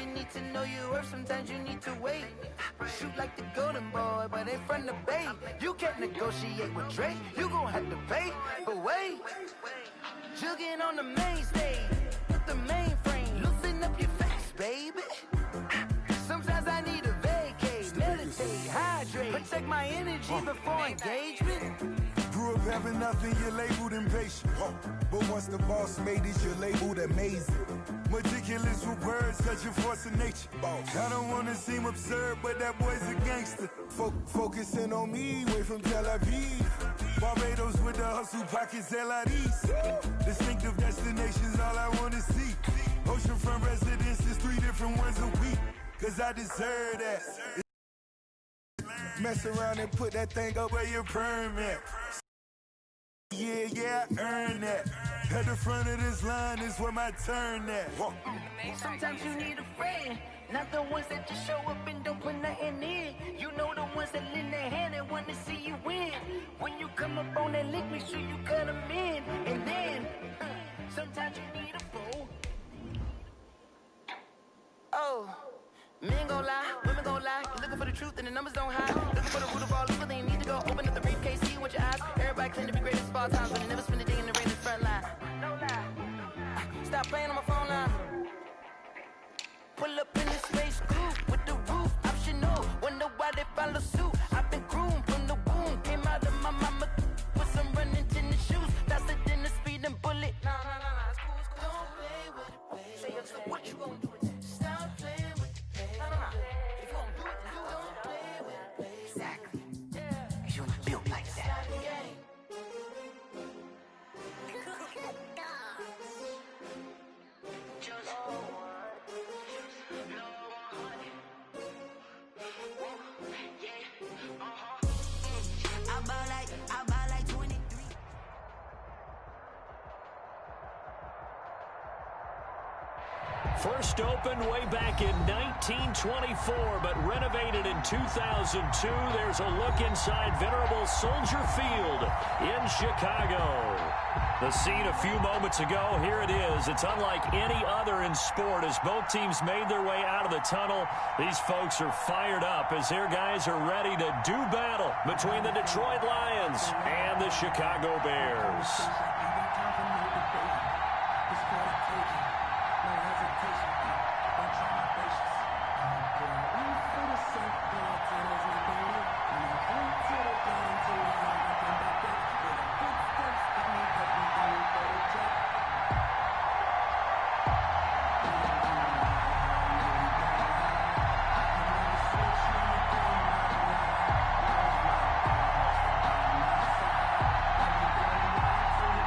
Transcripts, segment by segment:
you need to know your worth, sometimes you need to wait. Shoot like the golden boy, but ain't from the bay. You can't negotiate with Drake, you gon' have to pay. But wait, jugging on the main stage with the mainframe, loosen up your face, baby. Sometimes I need a vacate, meditate, hydrate, protect my energy before engagement. Grew up having nothing, you're labeled impatient. But once the boss made it, you're labeled amazing. Meticulous with words, such a force of nature. I don't wanna seem absurd, but that boy's a gangster. Focusing on me, way from Tel Aviv. Barbados with the hustle pockets, LIDs. Distinctive destinations, all I wanna see. Oceanfront residences, 3 different ones a week. Cause I deserve that. Mess around and put that thing up where your permit. Yeah, I earned that. At the front of this line is where my turn at. Sometimes you need a friend, not the ones that just show up and don't put nothing in. You know the ones that lend their hand and want to see you win. When you come up on that lick, make sure you cut them in. And then, sometimes you need a fool. Oh, men gon' lie, women gon' lie. You're looking for the truth and the numbers don't hide. Looking for the root of all evil, then you need to go open up the briefcase, see with your eyes. Everybody claim to be greatest of all times, but they never spend a day in the Raiders' front line. No lie. Stop playing on my phone line. Pull up in the space coupe with the roof optional. Wonder why they follow suit. I've been groomed from the womb. Came out of my mama with some running tennis shoes. Faster than the speeding bullet. No, it's cool, it's cool. Don't play with it, baby. Say up, so what you gon' do with it? Stop playing with it, baby. No. If you gon' do it, then don't play with it, baby. Exactly. Yeah. Cause you're not built like that. First opened way back in 1924, but renovated in 2002. There's a look inside venerable Soldier Field in Chicago. The scene a few moments ago, here it is. It's unlike any other in sport as both teams made their way out of the tunnel. These folks are fired up as their guys are ready to do battle between the Detroit Lions and the Chicago Bears.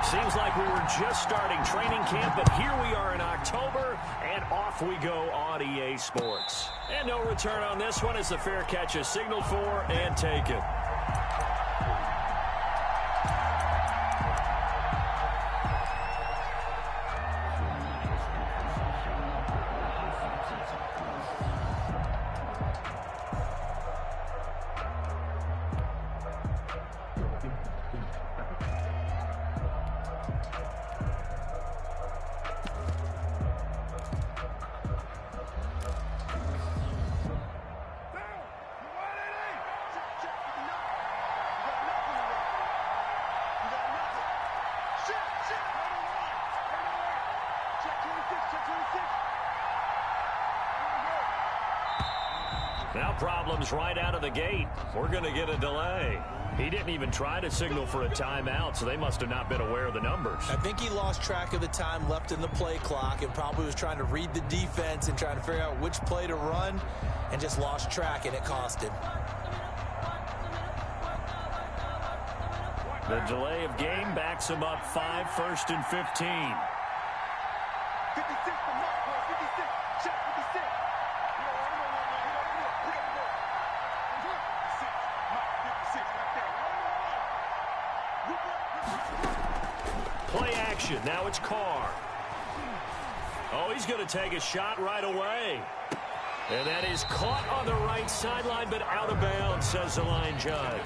Seems like we were just starting training camp, but here we are in October, and off we go on EA Sports. And no return on this one as the fair catch is signaled for and taken. Now problems right out of the gate. We're going to get a delay. He didn't even try to signal for a timeout, so they must have not been aware of the numbers. I think he lost track of the time left in the play clock and probably was trying to read the defense and trying to figure out which play to run and just lost track, and it cost him. The delay of game backs him up 5, 1st and 15. 56 to Mark, 56, check 56. Play action. Now it's Carr. Oh, he's going to take a shot right away. And that is caught on the right sideline, but out of bounds, says the line judge.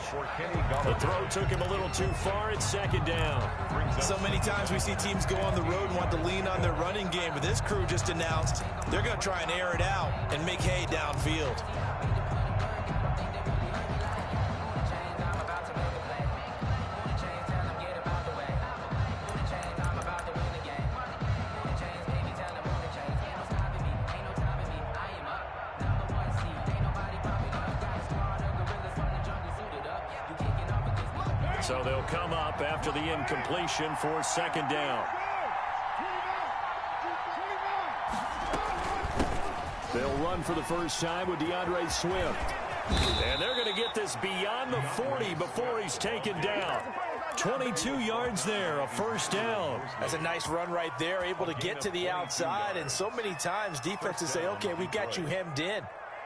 The throw took him a little too far. It's second down. So many times we see teams go on the road and want to lean on their running game, but this crew just announced they're going to try and air it out and make hay downfield. So they'll come up after the incompletion for second down. They'll run for the first time with DeAndre Swift. And they're going to get this beyond the 40 before he's taken down. 22 yards there, a first down. That's a nice run right there, able to get to the outside. And so many times defenses say, okay, we got you hemmed in.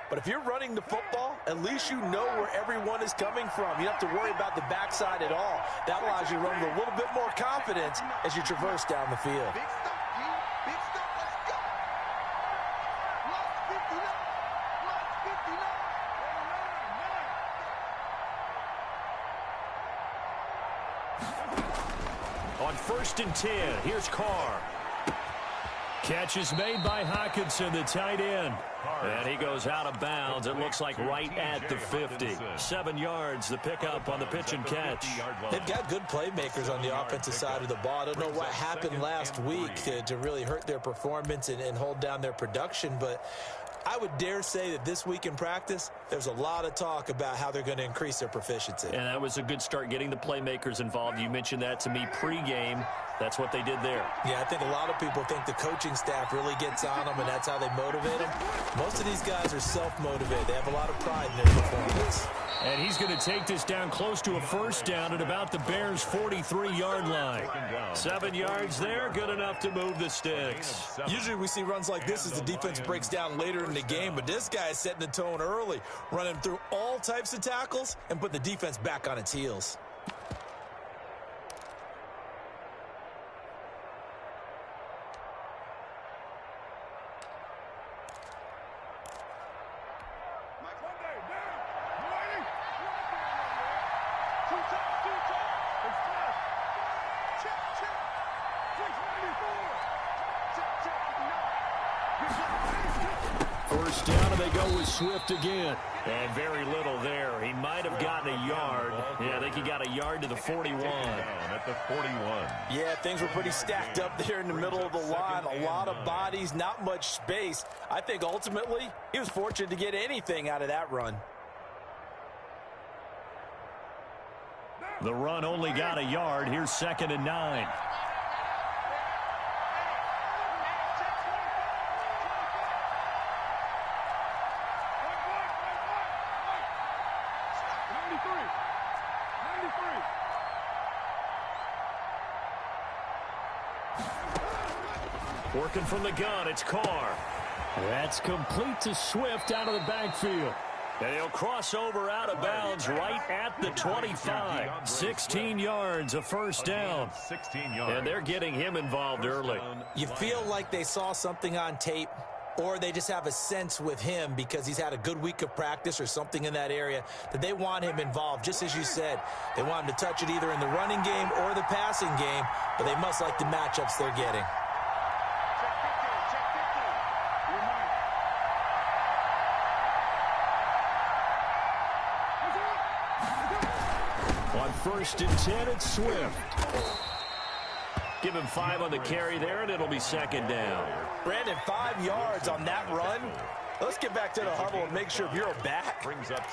But if you're running the football, at least you know where everyone is coming from. You don't have to worry about the backside at all. That allows you to run with a little bit more confidence as you traverse down the field. Big stop, let's go. Lost 59. On 1st and 10, here's Carr. Catch is made by Hockenson, the tight end. And he goes out of bounds. It looks like right at the 50. 7 yards, the pickup on the pitch and catch. They've got good playmakers on the offensive side of the ball. I don't know what happened last week to really hurt their performance and hold down their production, but I would dare say that this week in practice, there's a lot of talk about how they're going to increase their proficiency. And that was a good start, getting the playmakers involved. You mentioned that to me pregame. That's what they did there. Yeah, I think a lot of people think the coaching staff really gets on them, and that's how they motivate them. Most of these guys are self-motivated. They have a lot of pride in their performance. And he's going to take this down close to a first down at about the Bears' 43-yard line. 7 yards there, good enough to move the sticks. Usually we see runs like this as the defense breaks down later in the game, but this guy is setting the tone early, running through all types of tackles and put the defense back on its heels. First down, and they go with Swift again. And very little there. He might have gotten a yard. Yeah, I think he got a yard to the 41. At the 41. Yeah, things were pretty stacked up there in the middle of the line. A lot of bodies, not much space. I think ultimately he was fortunate to get anything out of that run. The run only got a yard. Here's 2nd and 9. Working from the gun, it's Carr. That's complete to Swift out of the backfield. And he'll cross over out of bounds right at the 25. 16 yards, a first down. 16 yards. And they're getting him involved early. You feel like they saw something on tape, or they just have a sense with him because he's had a good week of practice or something in that area that they want him involved. Just as you said, they want him to touch it either in the running game or the passing game, but they must like the matchups they're getting. On 1st and 10, it's Swift. Give him 5 on the carry there, and it'll be 2nd down. Brandon, 5 yards on that run. Let's get back to the huddle and make sure if you're a back,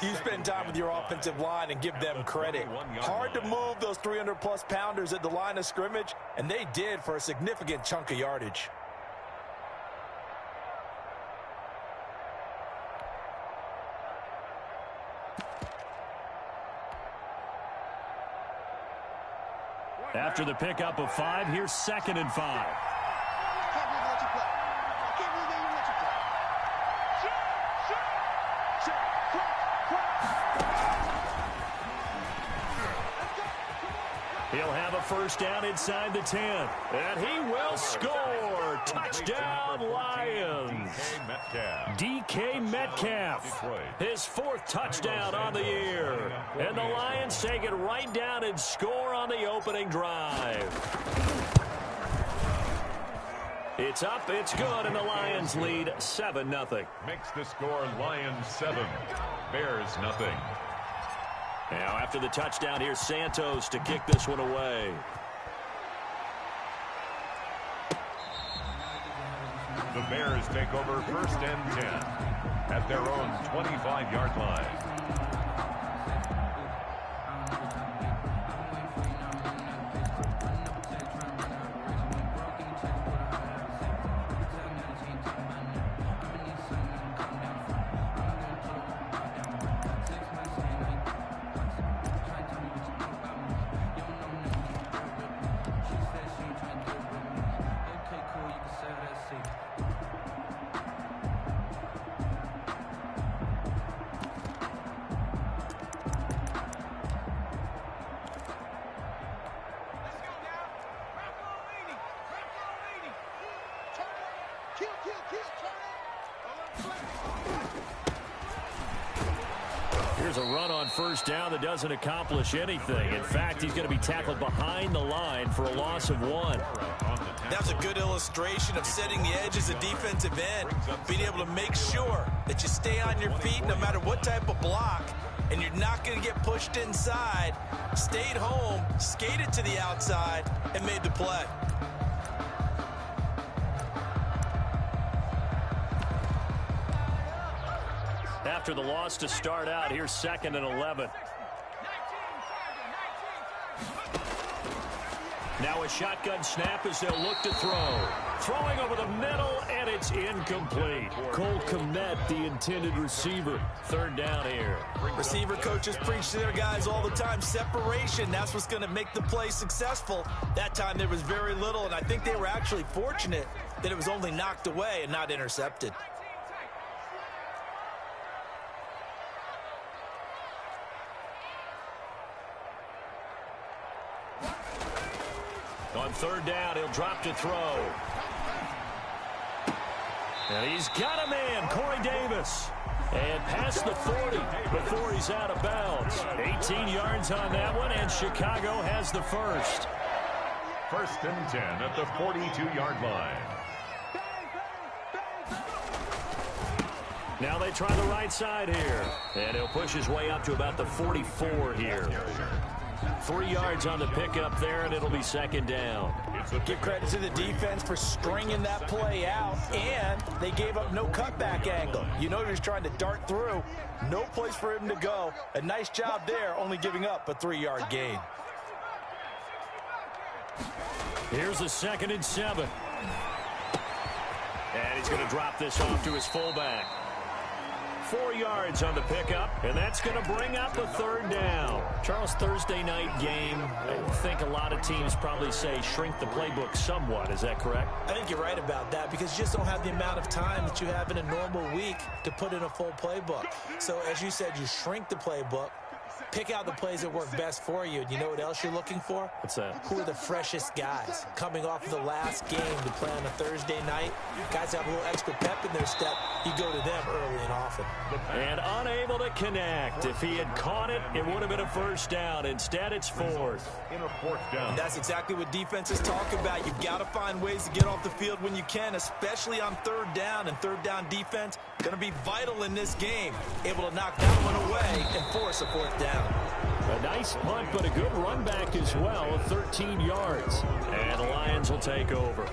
you spend time with your offensive line and give them credit. Hard to move those 300-plus pounders at the line of scrimmage, and they did for a significant chunk of yardage. After the pickup of 5, here's 2nd and 5. He'll have a first down inside the 10. And he will score. Touchdown, Lions. DK Metcalf. His 4th touchdown on the year. And the Lions take it right down and score on the opening drive. It's up, it's good, and the Lions lead 7-0. Makes the score Lions 7, Bears nothing. Now after the touchdown, here's Santos to kick this one away. The Bears take over 1st and 10 at their own 25-yard line. Here's a run on 1st down that doesn't accomplish anything. In fact, he's going to be tackled behind the line for a loss of 1. That's a good illustration of setting the edge as a defensive end, being able to make sure that you stay on your feet no matter what type of block, and you're not going to get pushed inside. Stayed home, skated to the outside, and made the play. After the loss to start out, here's 2nd and 11. Now a shotgun snap as they'll look to throw. Throwing over the middle, and it's incomplete. Cole Kmet, the intended receiver. 3rd down here. Receiver coaches preach to their guys all the time. Separation, that's what's going to make the play successful. That time there was very little, and I think they were actually fortunate that it was only knocked away and not intercepted. On 3rd down, he'll drop to throw. And he's got a man, Corey Davis. And past the 40 before he's out of bounds. 18 yards on that one, and Chicago has the first. 1st and 10 at the 42-yard line. Now they try the right side here. And he'll push his way up to about the 44 here. 3 yards on the pickup there, and it'll be 2nd down. Give credit to the defense for stringing that play out, and they gave up no cutback angle. You know he was trying to dart through. No place for him to go. A nice job there, only giving up a 3-yard gain. Here's a 2nd and 7. And he's going to drop this off to his fullback. 4 yards on the pickup, and that's going to bring up a 3rd down. Charles, Thursday night game, I think a lot of teams probably say shrink the playbook somewhat. Is that correct? I think you're right about that because you just don't have the amount of time that you have in a normal week to put in a full playbook. So, as you said, you shrink the playbook, pick out the plays that work best for you. And you know what else you're looking for? What's that? Who are the freshest guys coming off of the last game to play on a Thursday night? Guys have a little extra pep in their step. You go to them early and often. And unable to connect. If he had caught it, it would have been a 1st down. Instead, it's 4th. In a 4th down. And that's exactly what defenses talk about. You've got to find ways to get off the field when you can, especially on 3rd down. And 3rd down defense going to be vital in this game. Able to knock that one away and force a 4th down. A nice punt, but a good run back as well, 13 yards. And the Lions will take over.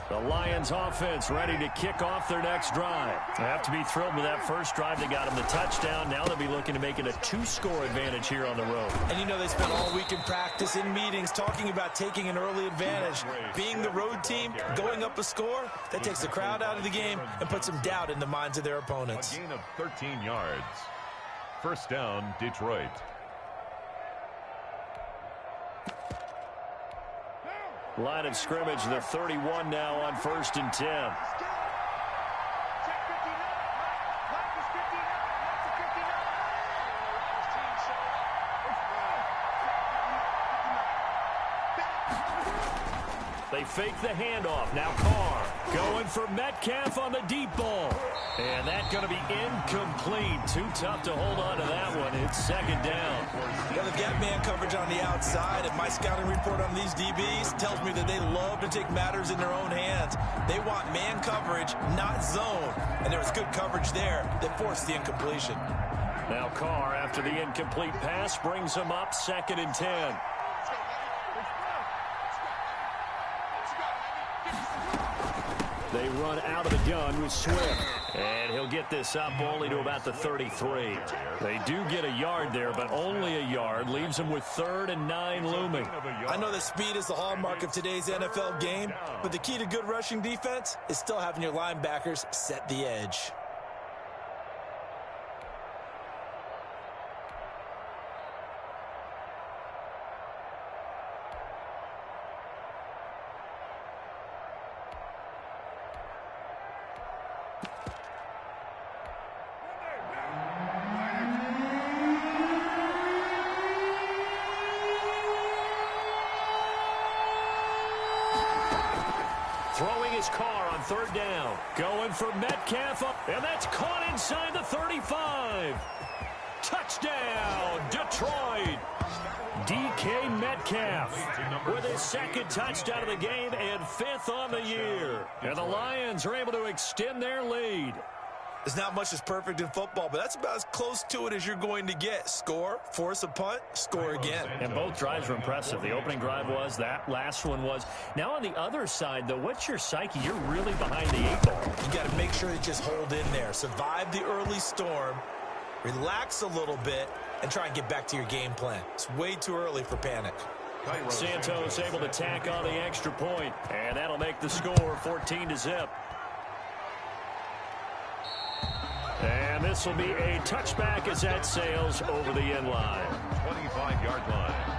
The Lions offense ready to kick off their next drive. They have to be thrilled with that first drive. They got them the touchdown. Now they'll be looking to make it a 2-score advantage here on the road. And you know they spent all week in practice, in meetings, talking about taking an early advantage. Being the road team, going up a score, that takes the crowd out of the game and puts some doubt in the minds of their opponents. A gain of 13 yards. 1st down, Detroit. Line of scrimmage, the 31 now on 1st and 10. They fake the handoff. Now Carr going for Metcalf on the deep ball. And that's going to be incomplete. Too tough to hold on to that one. It's second down. Yeah, they've got man coverage on the outside, and my scouting report on these DBs tells me that they love to take matters in their own hands. They want man coverage, not zone. And there was good coverage there that forced the incompletion. Now Carr, after the incomplete pass, brings him up 2nd and 10. They run out of the gun with Swift. And he'll get this up only to about the 33. They do get a yard there, but only a yard. Leaves them with 3rd and 9 looming. I know that speed is the hallmark of today's NFL game, but the key to good rushing defense is still having your linebackers set the edge. Throwing his Carr on 3rd down. Going for Metcalf up, and that's caught inside the 35. Touchdown, Detroit. DK Metcalf with his 2nd touchdown of the game and 5th on the year. And the Lions are able to extend their lead. There's not much that's perfect in football, but that's about as close to it as you're going to get. Score, force a punt, score again. And both drives were impressive. The opening drive was, that last one was. Now on the other side, though, what's your psyche? You're really behind the 8 ball. You got to make sure you just hold in there. Survive the early storm, relax a little bit, and try and get back to your game plan. It's way too early for panic. Santos able to tack on the extra point, and that'll make the score 14-0. And this will be a touchback as that sails over the end line. 25-yard line.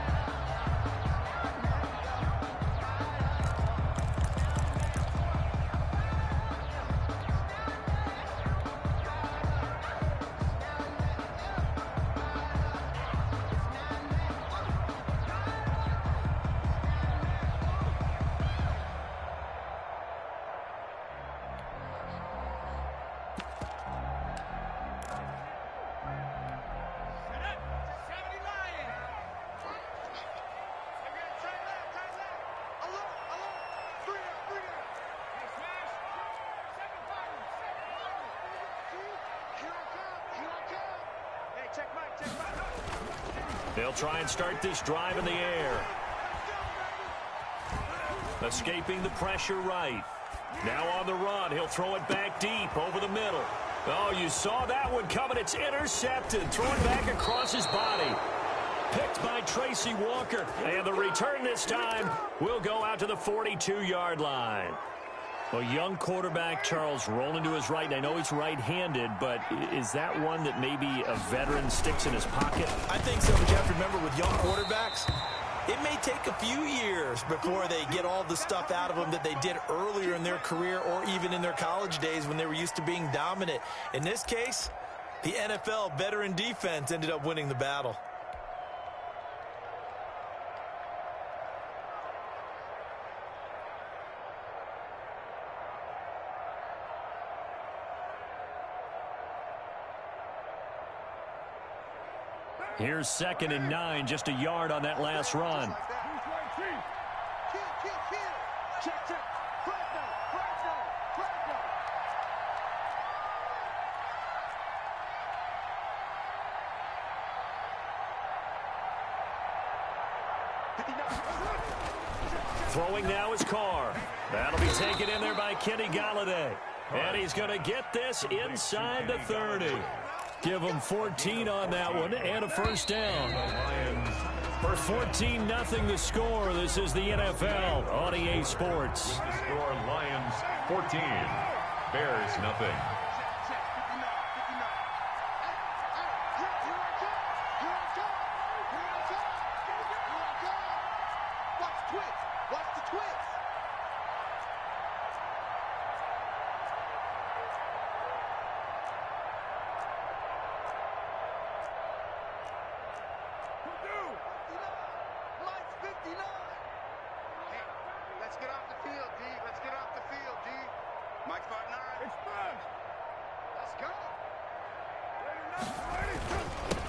They'll try and start this drive in the air. Escaping the pressure right. Now on the run, he'll throw it back deep over the middle. Oh, you saw that one coming. It's intercepted. Thrown back across his body. Picked by Tracy Walker. And the return this time will go out to the 42-yard line. A young quarterback, Charles, rolling to his right. I know he's right-handed, but is that one that maybe a veteran sticks in his pocket? I think so, but you have to remember with young quarterbacks, it may take a few years before they get all the stuff out of them that they did earlier in their career or even in their college days when they were used to being dominant. In this case, the NFL veteran defense ended up winning the battle. Here's 2nd and 9, just a yard on that last run. Throwing now is Carr. That'll be taken in there by Kenny Galladay. And he's going to get this inside the 30. Give them 14 on that one and a first down. For 14-0 the score, this is the NFL on EA Sports. The score, Lions 14, Bears nothing. Let's get off field, D. Let's get off the field, D. Mike 5'9". Express. Let's go.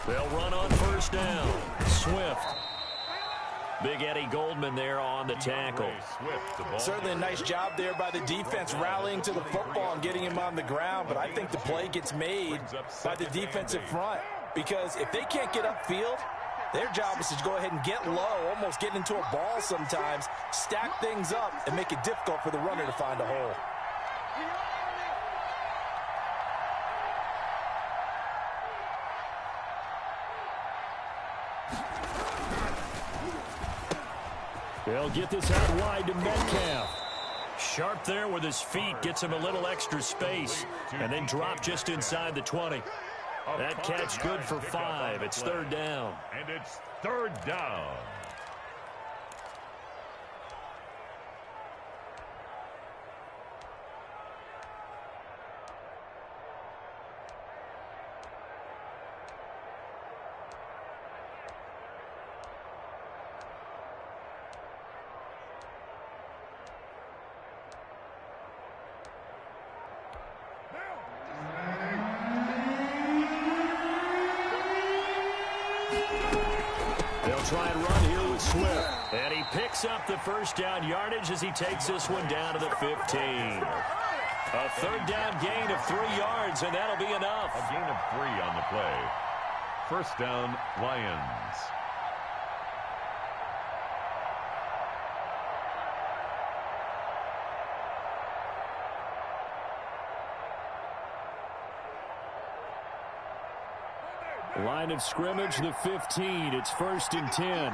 They'll run on first down. Swift. Big Eddie Goldman there on the tackle. Certainly a nice job there by the defense rallying to the football and getting him on the ground, but I think the play gets made by the defensive front because if they can't get upfield, their job is to go ahead and get low, almost get into a ball sometimes, stack things up, and make it difficult for the runner to find a hole. They'll get this out wide to Metcalf. Sharp there with his feet, gets him a little extra space, and then drop just inside the 20. That catch good for 5. It's third down. And it's third down. Try and run here with Swift. And he picks up the first down yardage as he takes this one down to the 15. A third down gain of 3 yards, and that'll be enough. A gain of 3 on the play. First down, Lions. Line of scrimmage, the 15. It's 1st and 10.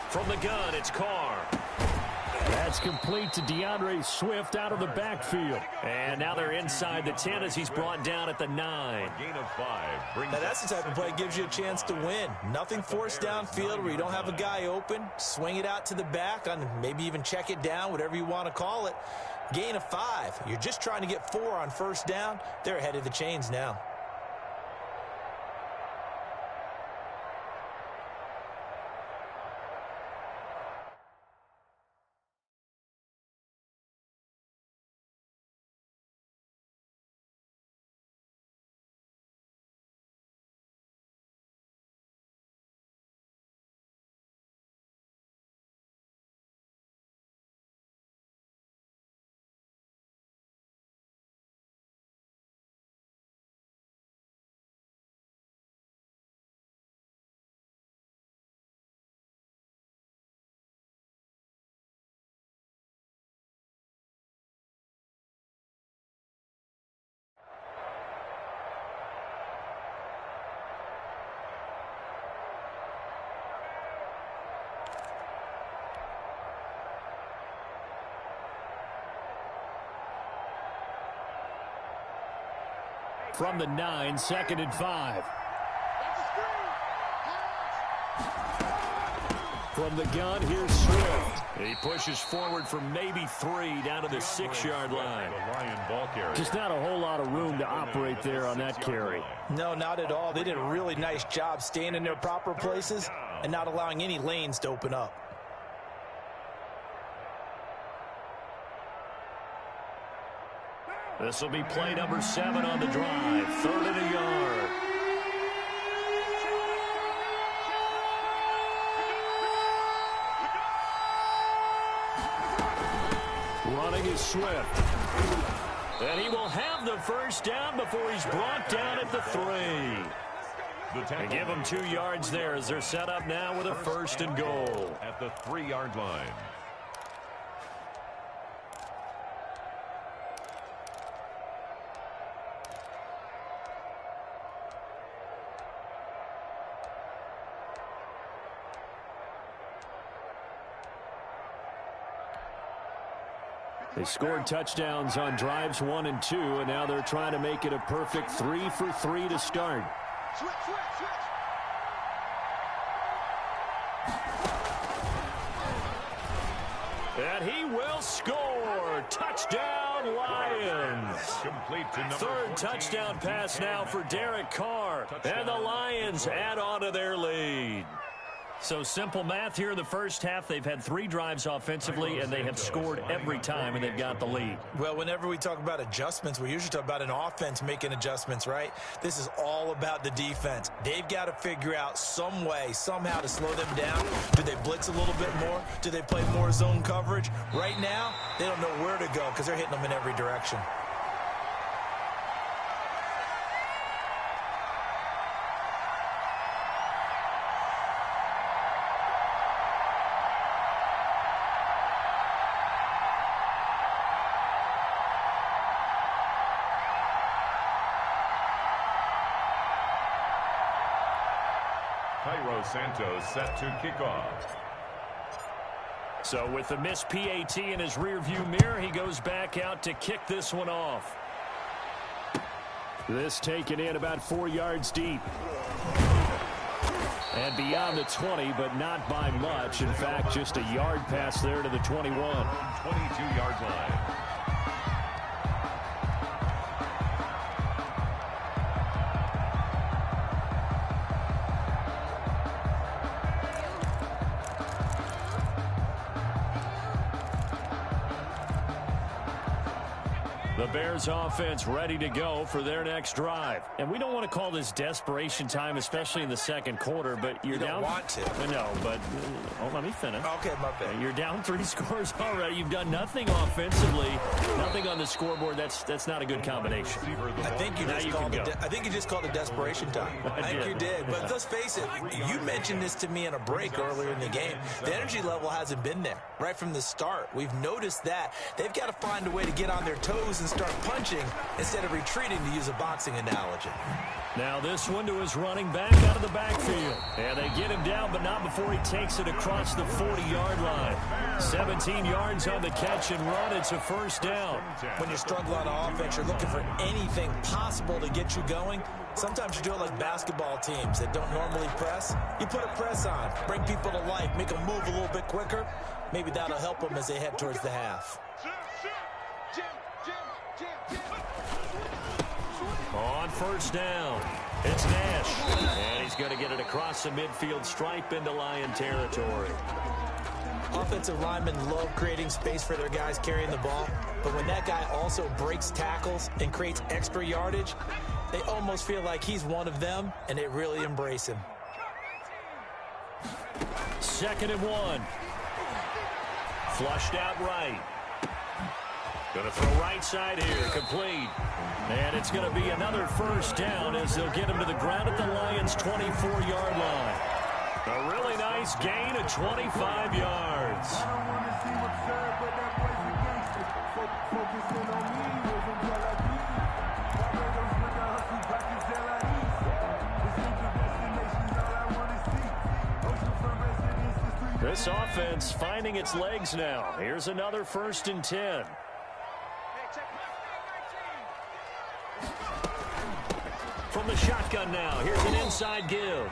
From the gun, it's Carr. That's complete to DeAndre Swift out of the backfield. And now they're inside the 10 as he's brought down at the 9. Gain of 5. Now that's the type of play that gives you a chance to win. Nothing forced downfield where you don't have a guy open. Swing it out to the back, on maybe even check it down, whatever you want to call it. Gain of 5. You're just trying to get 4 on first down. They're ahead of the chains now. From the 9, 2nd and 5. From the gun, here's Swift. He pushes forward for maybe 3 down to the 6-yard line. Just not a whole lot of room to operate there on that carry. No, not at all. They did a really nice job staying in their proper places and not allowing any lanes to open up. This will be play number 7 on the drive. 3rd and a yard. Running is Swift. And he will have the first down before he's brought down at the 3. And give them 2 yards there as they're set up now with a 1st and goal. At the 3-yard line. They scored touchdowns on drives 1 and 2, and now they're trying to make it a perfect 3 for 3 to start. Switch. And he will score. Touchdown, Lions. Complete to number Third 14, touchdown pass now for Derek Carr. And the Lions add on to their lead. So simple math here in the first half. They've had 3 drives offensively, and they have scored every time, and they've got the lead. Well, whenever we talk about adjustments, we usually talk about an offense making adjustments, right? This is all about the defense. They've got to figure out some way, somehow to slow them down. Do they blitz a little bit more? Do they play more zone coverage? Right now, they don't know where to go because they're hitting them in every direction. Santos set to kick off. So with the missed PAT in his rearview mirror, he goes back out to kick this one off. This taken in about 4 yards deep. And beyond the 20, but not by much. In fact, just a yard pass there to the 21. 22-yard line. The Bears offense ready to go for their next drive. And we don't want to call this desperation time, especially in the second quarter, but you're down. You don't want to. No, but let me finish. Okay, my bad. You're down 3 scores already. You've done nothing offensively, nothing on the scoreboard. That's not a good combination. I think you just called it desperation time. I think you did. But let's face it, you mentioned this to me in a break earlier in the game. The energy level hasn't been there right from the start. We've noticed that. They've got to find a way to get on their toes and start punching instead of retreating, to use a boxing analogy. Now this one to his running back out of the backfield. And they get him down, but not before he takes it across the 40-yard line. 17 yards on the catch and run. It's a first down. When you struggle on offense, you're looking for anything possible to get you going. Sometimes you do it like basketball teams that don't normally press. You put a press on, bring people to life, make them move a little bit quicker. Maybe that'll help them as they head towards the half. On first down, it's Nash. And he's going to get it across the midfield stripe into Lion territory. Offensive linemen love creating space for their guys carrying the ball. But when that guy also breaks tackles and creates extra yardage, they almost feel like he's one of them, and they really embrace him. 2nd and 1. Flushed out right. Going to throw right side here, complete. And it's going to be another first down as they'll get him to the ground at the Lions' 24-yard line. A really nice gain of 25 yards. I don't want to seem absurd, but that boy's a gangster. Focusing on me wasn't what I did. Barbados with the hustle, practice till I eat. Essential destinations, all I want to see. Oceanfront residences, 3. This offense finding its legs now. Here's another 1st and 10. From the shotgun now, here's an inside give.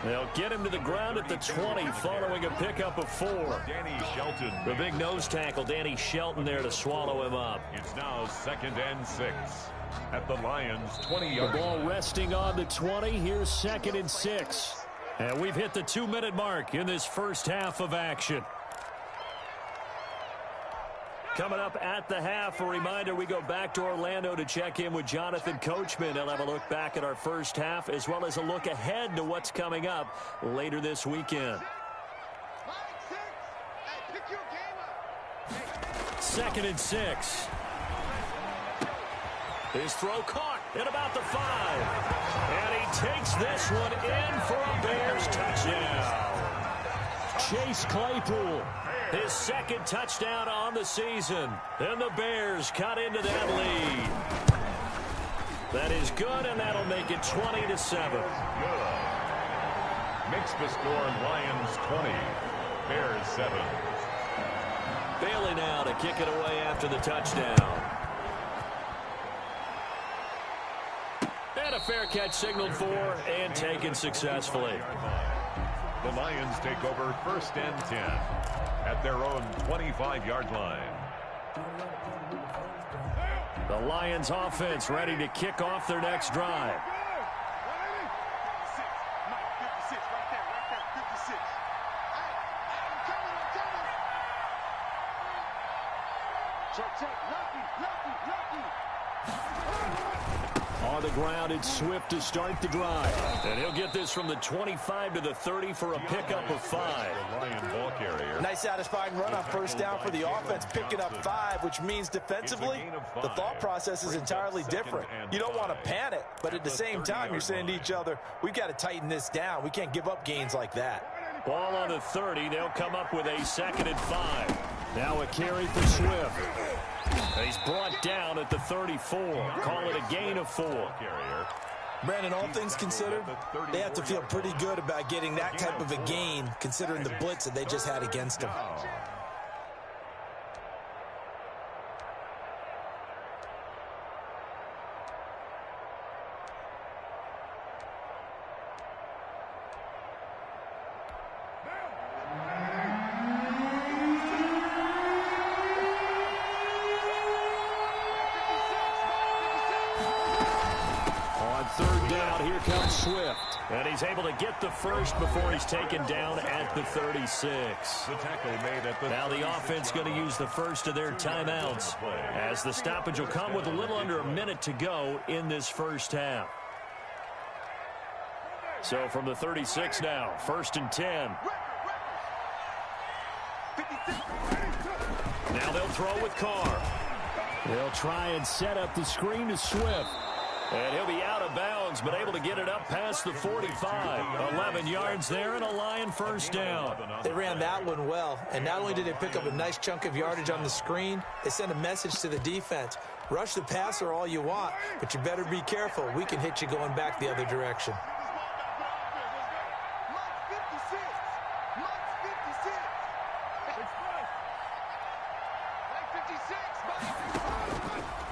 They'll get him to the ground at the 20 following a pickup of 4. Danny Shelton. The big nose tackle, Danny Shelton, there to swallow him up. It's now 2nd and 6 at the Lions' 20-yard The ball line. resting on the 20. Here's 2nd and 6. And we've hit the 2-minute mark in this first half of action. Coming up at the half, a reminder, we go back to Orlando to check in with Jonathan Coachman. He'll have a look back at our first half as well as a look ahead to what's coming up later this weekend. 2nd and 6. His throw caught at about the 5. And he takes this one in for a Bears touchdown. Chase Claypool, his 2nd touchdown on the season. And the Bears cut into that lead. That is good, and that'll make it 20-7. Good. Makes the score Lions 20, Bears 7. Bailey now to kick it away after the touchdown. And a fair catch signaled for and taken successfully. The Lions take over 1st and 10 at their own 25-yard line. The Lions offense ready to kick off their next drive. On the ground, it's Swift to start the drive. And he'll get this from the 25 to the 30 for a pickup of 5. Nice satisfying run on first down for the offense, picking up 5, which means defensively, the thought process is entirely different. You don't want to panic, but at the same time, you're saying to each other, we've got to tighten this down. We can't give up gains like that. Ball on the 30. They'll come up with a 2nd and 5. Now a carry for Swift. He's brought down at the 34. Call it a gain of 4. Brandon, all things considered, they have to feel pretty good about getting that type of a gain, considering the blitz that they just had against them. Swift. And he's able to get the first before he's taken down at the 36. The tackle made at the now the offense going to use the first of their timeouts, as the stoppage will come with a little under a minute to go in this first half. So from the 36 now, 1st and 10. Now they'll throw with Carr. They'll try and set up the screen to Swift. And he'll be out of bounds, but able to get it up past the 45. 11 yards there and a Lion first down. They ran that one well, and not only did they pick up a nice chunk of yardage on the screen, they sent a message to the defense. Rush the passer all you want, but you better be careful. We can hit you going back the other direction.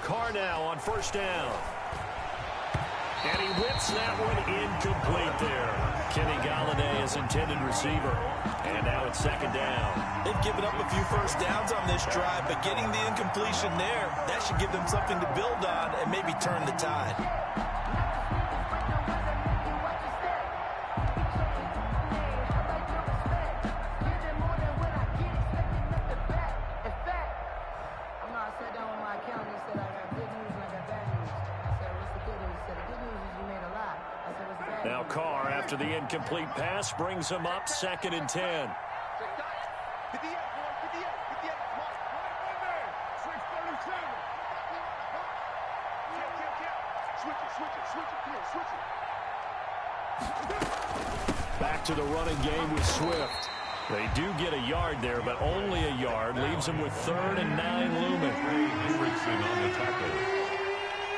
Carr now on first down. And he whips that one incomplete there. Kenny Galladay is intended receiver. And now it's 2nd down. They've given up a few first downs on this drive, but getting the incompletion there, that should give them something to build on and maybe turn the tide. Now Carr, after the incomplete pass, brings him up 2nd and 10. Back to the running game with Swift. They do get a yard there, but only a yard. Leaves them with 3rd and 9 looming. Hendrickson on the tackle.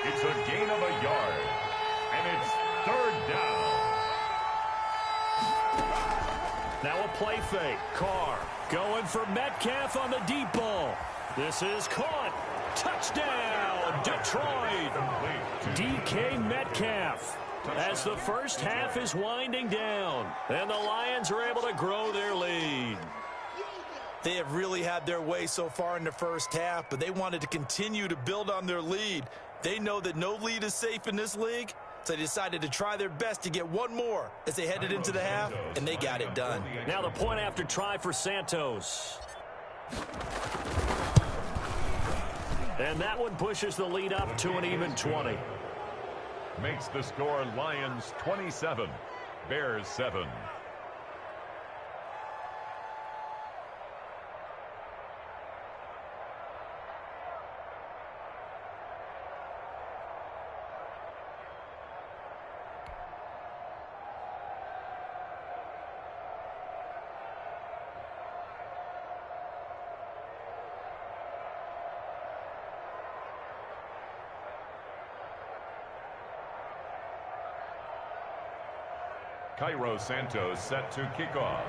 It's a gain of a yard, and it's 3rd down. Now a play fake. Carr going for Metcalf on the deep ball. This is caught. Touchdown, Detroit. DK Metcalf. As the first half is winding down, and the Lions are able to grow their lead. They have really had their way so far in the first half, but they wanted to continue to build on their lead. They know that no lead is safe in this league, so they decided to try their best to get one more as they headed into the half, and they got it done. Now the point after try for Santos. And that one pushes the lead up to an even 20. Makes the score Lions 27, Bears 7. Cairo Santos set to kick off.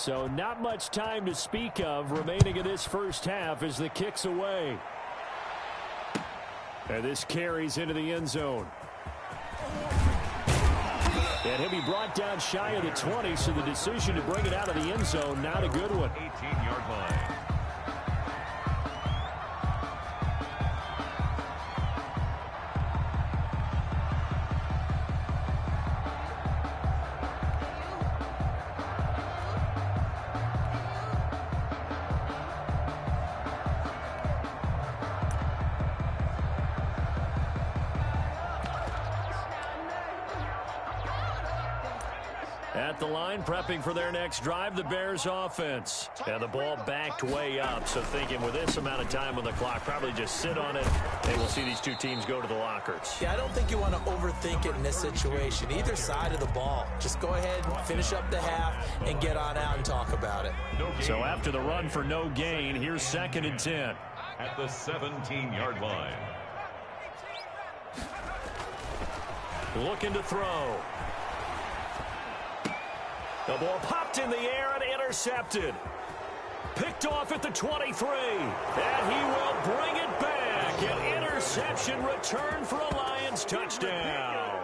So not much time to speak of remaining in this first half as the kick's away. And this carries into the end zone. And he'll be brought down shy of the 20, so the decision to bring it out of the end zone, not a good one. 18-yard line. At the line, prepping for their next drive, the Bears offense. And the ball backed way up, so thinking with this amount of time on the clock, probably just sit on it, and we'll see these two teams go to the lockers. Yeah, I don't think you want to overthink it in this situation. Either side of the ball. Just go ahead and finish up the half and get on out and talk about it. So after the run for no gain, here's 2nd and 10. At the 17-yard line. Looking to throw. The ball popped in the air and intercepted. Picked off at the 23. And he will bring it back. An interception return for a Lions touchdown.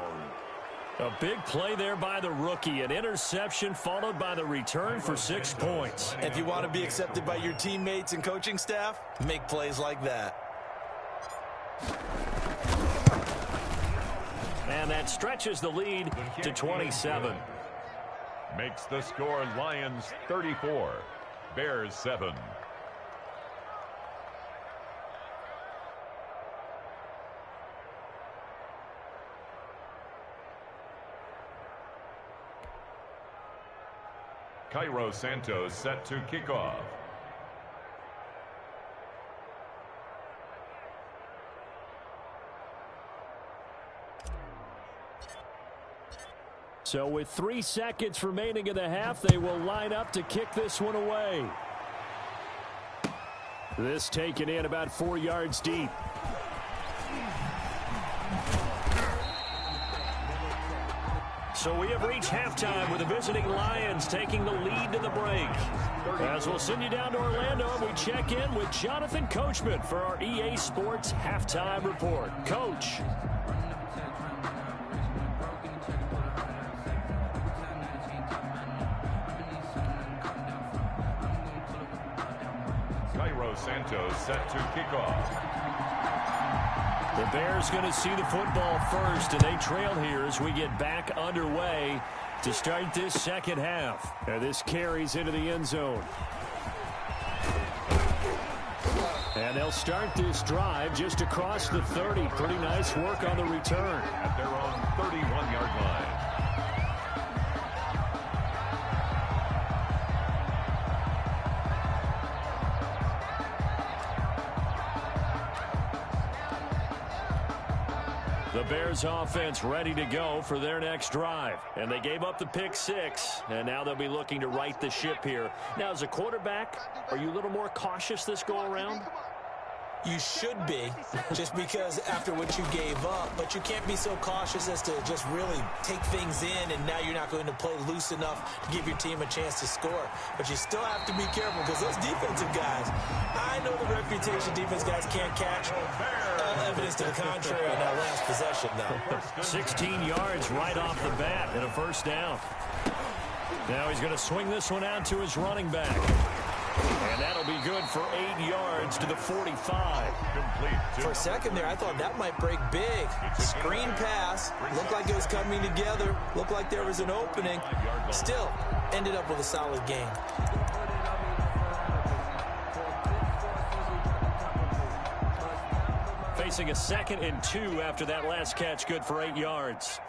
A big play there by the rookie. An interception followed by the return for 6 points. If you want to be accepted by your teammates and coaching staff, make plays like that. And that stretches the lead to 27. Makes the score Lions 34, Bears 7. Cairo Santos set to kick off. So with 3 seconds remaining in the half, they will line up to kick this one away. This taken in about 4 yards deep. So we have reached halftime with the visiting Lions taking the lead to the break. As we'll send you down to Orlando, and we check in with Jonathan Coachman for our EA Sports Halftime Report. Coach. Cairo Santos set to kick off. The Bears going to see the football first, and they trail here as we get back underway to start this second half. And this carries into the end zone. And they'll start this drive just across the 30. Pretty nice work on the return. At their own 31-yard line. The Bears offense ready to go for their next drive. And they gave up the pick 6, and now they'll be looking to right the ship here. Now, as a quarterback, are you a little more cautious this go-around? You should be, just because after what you gave up, but you can't be so cautious as to just really take things in, and now you're not going to play loose enough to give your team a chance to score. But you still have to be careful, because those defensive guys, I know the reputation defense guys can't catch. Evidence to the contrary in that last possession, though. 16 yards right off the bat and a first down. Now he's going to swing this one out to his running back. And that'll be good for 8 yards to the 45. For a second there, I thought that might break big. Screen pass. Looked like it was coming together. Looked like there was an opening. Still, ended up with a solid gain. Facing a 2nd and 2 after that last catch, good for 8 yards.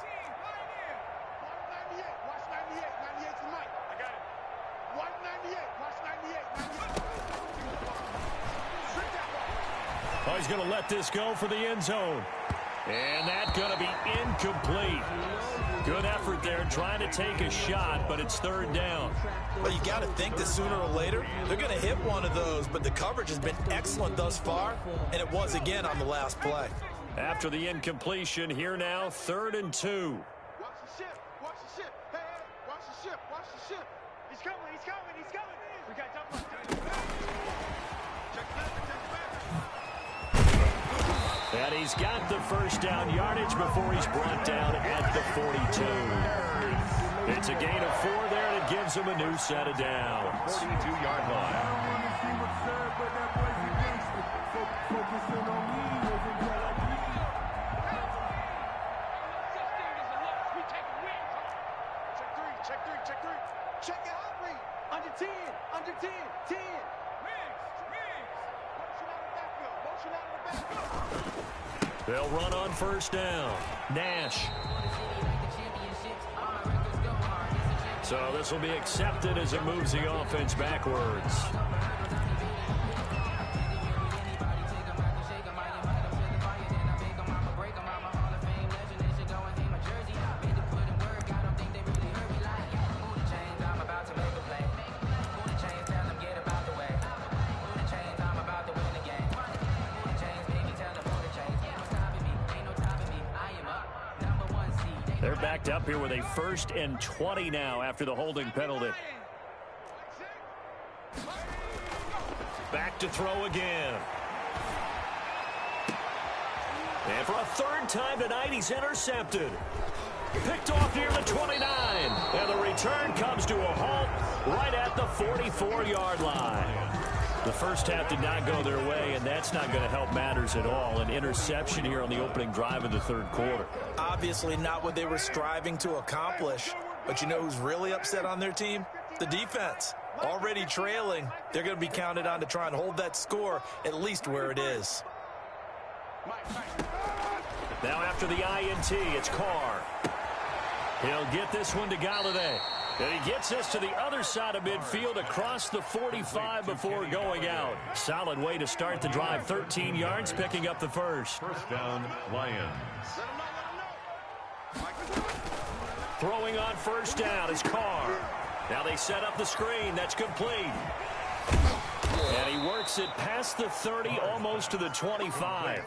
Oh, he's going to let this go for the end zone. And that's going to be incomplete. Good effort there trying to take a shot, but it's 3rd down. Well, you got to think that sooner or later they're going to hit one of those, but the coverage has been excellent thus far, and it was again on the last play. After the incompletion, here now, 3rd and 2. Watch the ship. Watch the ship. Hey, watch the ship. Watch the ship. He's coming. He's coming. He's coming. We got double. And he's got the first down yardage before he's brought down at the 42. It's a gain of 4 there, and it gives him a new set of downs. 42-yard line. I don't want to seem absurd, but that boy's a gangster. Focusing on me wasn't what I need. Check three. Check it out, read. Under 10. 10. Motion out of the backfield. They'll run on first down. Nash. So this will be accepted as it moves the offense backwards. They're backed up here with a 1st and 20 now after the holding penalty. Back to throw again. And for a 3rd time tonight, he's intercepted. Picked off near the 29. And the return comes to a halt right at the 44-yard line. The first half did not go their way, and that's not going to help matters at all. An interception here on the opening drive of the 3rd quarter. Obviously not what they were striving to accomplish. But you know who's really upset on their team? The defense. Already trailing. They're going to be counted on to try and hold that score at least where it is. Now after the INT, it's Carr. He'll get this one to Galladay. And he gets this to the other side of midfield across the 45 before going out. Solid way to start the drive. 13 yards, picking up the first. First down, Lions. Throwing on first down is Carr. Now they set up the screen. That's complete. And he works it past the 30, almost to the 25.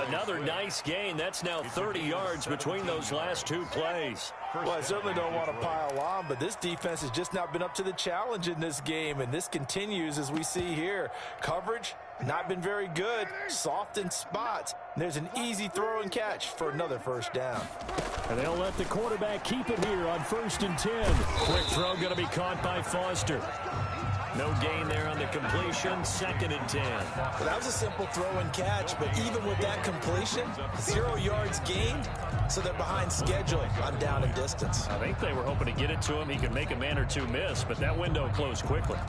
Another nice gain. That's now 30 yards between those last 2 plays. Well, I certainly don't want to pile on, but this defense has just not been up to the challenge in this game, and this continues as we see here. Coverage, not been very good, soft in spots. There's an easy throw and catch for another first down. And they'll let the quarterback keep it here on 1st and 10. Quick throw going to be caught by Foster. No gain there on the completion. 2nd and 10. Well, that was a simple throw and catch, but even with that completion, 0 yards gained, so they're behind schedule on down and distance. I think they were hoping to get it to him. He could make a man or 2 miss, but that window closed quickly.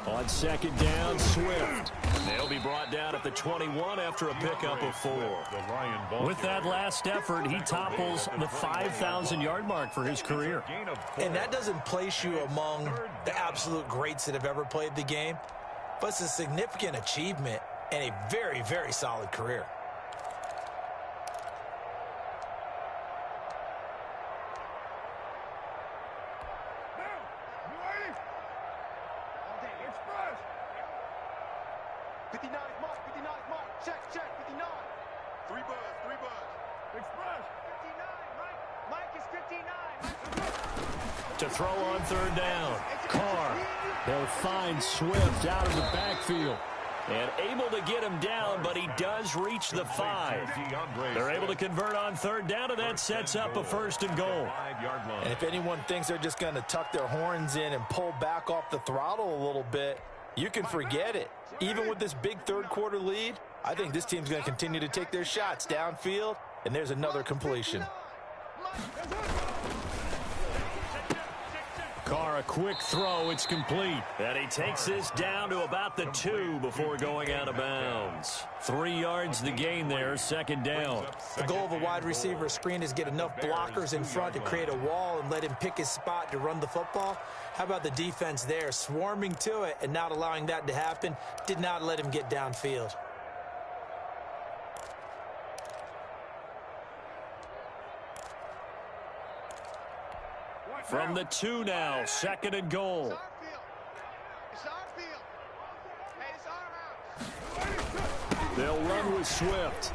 On 2nd down, Swift. They'll be brought down at the 21 after a pickup of 4. With that last effort, he topples the 5,000-yard mark for his career. And that doesn't place you among the absolute greats that have ever played the game, but it's a significant achievement and a very, very solid career. To throw on 3rd down. Carr. They'll find Swift out of the backfield. And able to get him down, but he does reach the 5. They're able to convert on 3rd down, and that sets up a 1st and goal. And if anyone thinks they're just going to tuck their horns in and pull back off the throttle a little bit, you can forget it. Even with this big 3rd quarter lead, I think this team's going to continue to take their shots downfield, and there's another completion. Carr, a quick throw. It's complete. And he takes this down to about the 2 before going out of bounds. 3 yards the gain there, 2nd down. The goal of a wide receiver screen is get enough blockers in front to create a wall and let him pick his spot to run the football. How about the defense there, swarming to it and not allowing that to happen? Did not let him get downfield. From the 2 now, 2nd and goal. It's our field. Hey, it's our house. They'll run with Swift.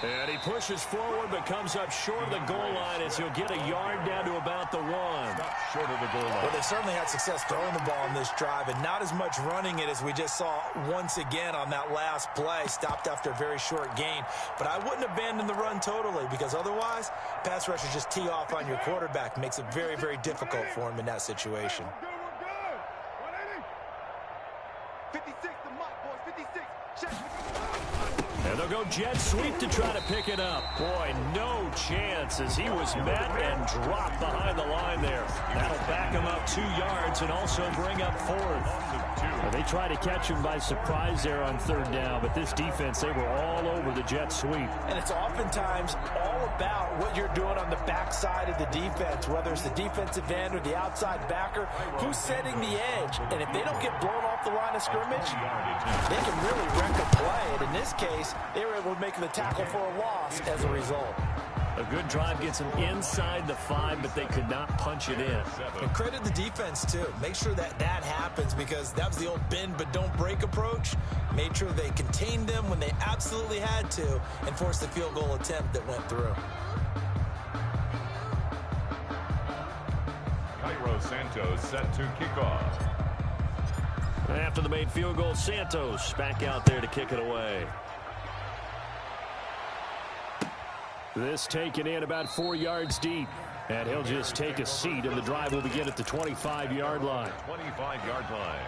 And he pushes forward but comes up short of the goal line as he'll get a yard down to about the 1. Short of the goal line. Well, they certainly had success throwing the ball in this drive and not as much running it as we just saw once again on that last play. Stopped after a very short gain. But I wouldn't abandon the run totally because otherwise, pass rushers just tee off on your quarterback. Makes it very, very difficult for him in that situation. 56, the mark, boys. 56. Check. And they'll go jet sweep to try to pick it up. Boy, no chance as he was met and dropped behind the line there. That'll back him up 2 yards and also bring up 4th. They tried to catch him by surprise there on 3rd down, but this defense, they were all over the jet sweep. And it's oftentimes all about what you're doing on the backside of the defense, whether it's the defensive end or the outside backer, who's setting the edge. And if they don't get blown off the line of scrimmage, they can really wreck a play. And in this case, they were able to make the tackle for a loss as a result. A good drive gets them inside the 5, but they could not punch it in. And credit the defense, too. Make sure that happens because that was the old bend but don't break approach. Made sure they contained them when they absolutely had to and forced the field goal attempt that went through. Cairo Santos set to kick off. After the made field goal, Santos back out there to kick it away. This taken in about 4 yards deep. And he'll just take a seat, and the drive will begin at the 25-yard line. 25-yard line.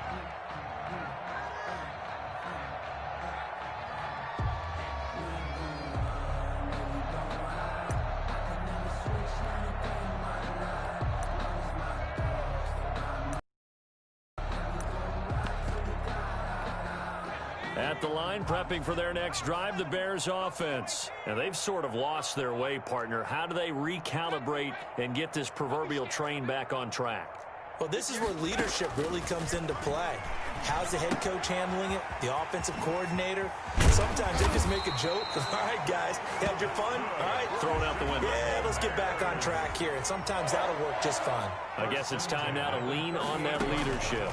At the line, prepping for their next drive, the Bears offense. And they've sort of lost their way, partner. How do they recalibrate and get this proverbial train back on track? Well, this is where leadership really comes into play. How's the head coach handling it? The offensive coordinator? Sometimes they just make a joke. All right, guys, had your fun? All right. Throw it out the window. Yeah, let's get back on track here. And sometimes that'll work just fine. I guess it's time now to lean on that leadership.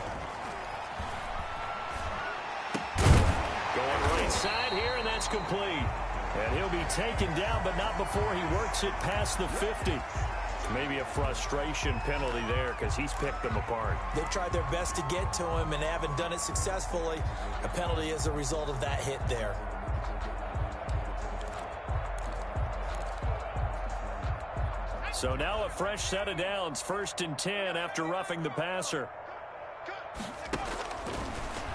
Going right side here, and that's complete. And he'll be taken down, but not before he works it past the 50. Maybe a frustration penalty there because he's picked them apart. They've tried their best to get to him and haven't done it successfully. A penalty as a result of that hit there. So now a fresh set of downs, 1st and 10 after roughing the passer.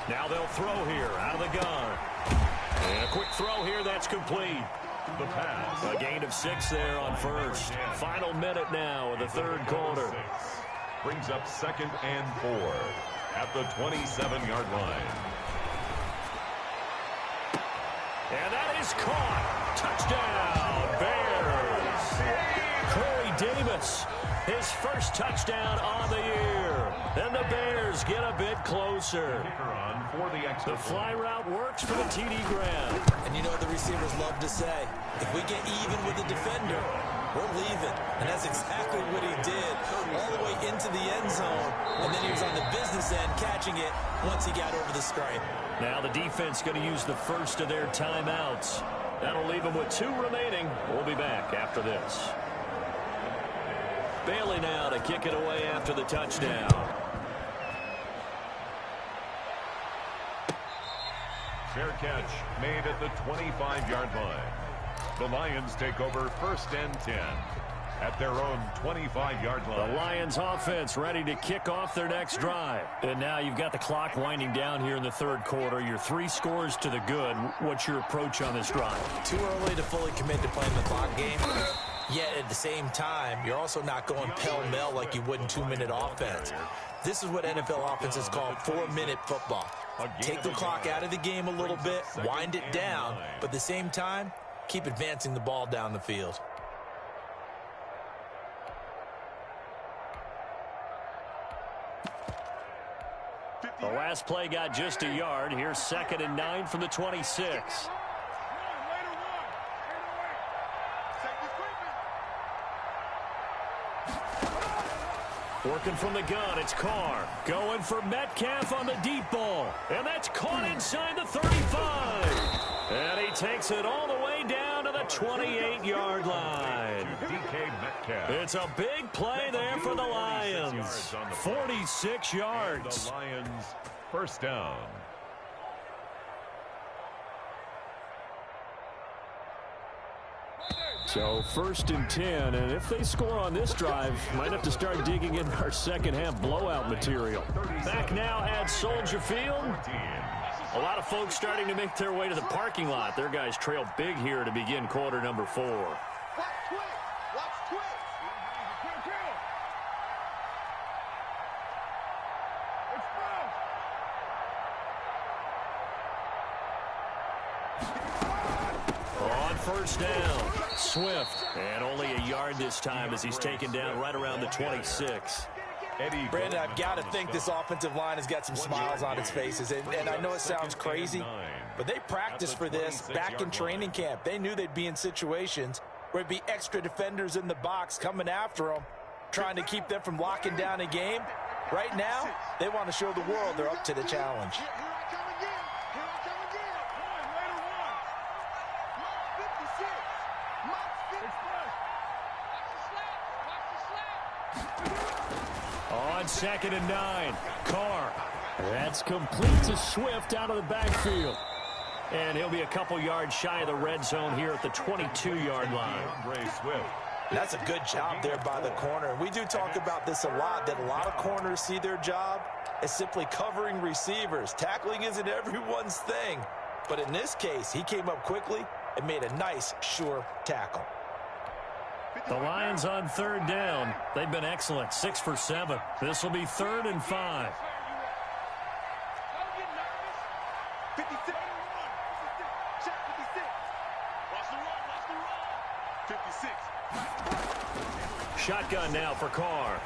Now they'll throw here out of the gun. And a quick throw here, that's complete. The pass. A gain of 6 there on 1st. Final minute now of the 3rd quarter. Brings up 2nd and 4 at the 27-yard line. And that is caught. Touchdown, Bears. Corey Davis, his first touchdown on the year. And the Bears get a bit closer. The fly route works for the TD grab. And you know what the receivers love to say? If we get even with the defender, we're leaving. And that's exactly what he did all the way into the end zone. And then he was on the business end catching it once he got over the stripe. Now the defense going to use the first of their timeouts. That'll leave them with 2 remaining. We'll be back after this. Bailey now to kick it away after the touchdown. Fair catch made at the 25-yard line. The Lions take over 1st and 10 at their own 25-yard line. The Lions offense ready to kick off their next drive. And now you've got the clock winding down here in the 3rd quarter. You're 3 scores to the good. What's your approach on this drive? Too early to fully commit to playing the clock game. Yet at the same time, you're also not going pell-mell like you would in 2-minute offense. This is what NFL offenses call 4-minute football. Take the clock out of the game a little bit, wind it down, but at the same time, keep advancing the ball down the field. The last play got just a yard. Here's 2nd and 9 from the 26. Working from the gun, it's Carr. Going for Metcalf on the deep ball. And that's caught inside the 35. And he takes it all the way down to the 28-yard line. It's a big play there for the Lions. 46 yards. The Lions first down. So 1st and 10, and if they score on this drive, might have to start digging in our second half blowout material. Back now at Soldier Field. A lot of folks starting to make their way to the parking lot. Their guys trail big here to begin quarter number 4. On first down, Swift. And only a yard this time as he's taken down right around the 26. Brandon, I've got to think this offensive line has got some smiles on its faces. And I know it sounds crazy, but they practiced for this back in training camp. They knew they'd be in situations where it'd be extra defenders in the box coming after them, trying to keep them from locking down a game. Right now, they want to show the world they're up to the challenge. On 2nd and 9, Carr. That's complete to Swift out of the backfield. And he'll be a couple yards shy of the red zone here at the 22-yard line. That's a good job there by the corner. We do talk about this a lot, that a lot of corners see their job as simply covering receivers. Tackling isn't everyone's thing. But in this case, he came up quickly and made a nice, sure tackle. The Lions on 3rd down. They've been excellent, 6 for 7. This will be 3rd and 5. Shotgun now for Carr.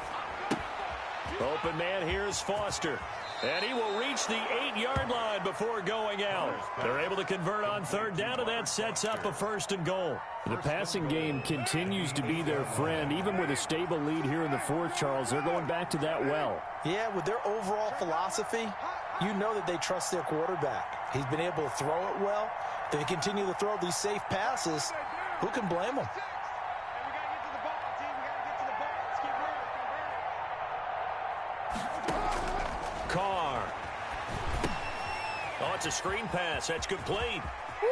Open man, here's Foster. And he will reach the 8-yard line before going out. They're able to convert on 3rd down, and that sets up a 1st and goal. The passing game continues to be their friend. Even with a stable lead here in the 4th, Charles, they're going back to that well. Yeah, with their overall philosophy, you know that they trust their quarterback. He's been able to throw it well. If they continue to throw these safe passes, who can blame them? Carr. Oh, it's a screen pass. That's complete.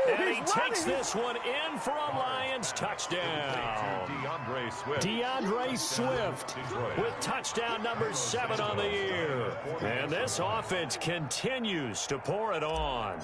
And he takes this one in for a Lions touchdown. DeAndre Swift with touchdown number 7 on the year. And this offense continues to pour it on.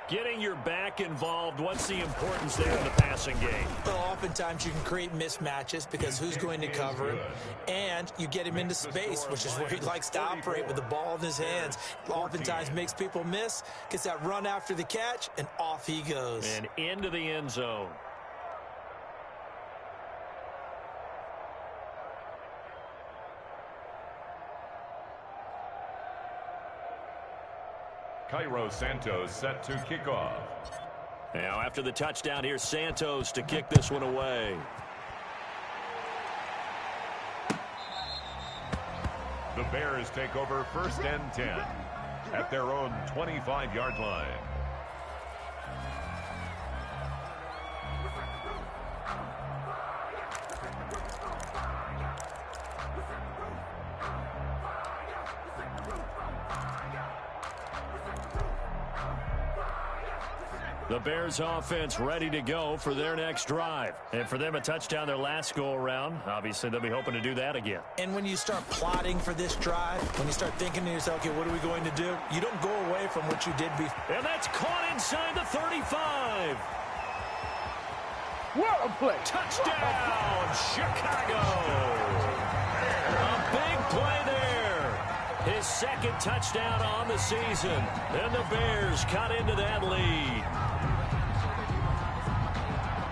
Getting your back involved, what's the importance there in the passing game? Well, oftentimes you can create mismatches because who's going to cover him, and you get him into space, which is where he likes to operate with the ball in his hands. Oftentimes makes people miss, gets that run after the catch, and off he goes. And into the end zone. Cairo Santos set to kick off. Now after the touchdown, here's Santos to kick this one away. The Bears take over 1st and 10 at their own 25-yard line. The Bears offense ready to go for their next drive. And for them, a touchdown their last go-around. Obviously, they'll be hoping to do that again. And when you start plotting for this drive, when you start thinking to yourself, okay, what are we going to do? You don't go away from what you did before. And that's caught inside the 35. What a play. Touchdown, Chicago. A big play there. His 2nd touchdown on the season. And the Bears cut into that lead.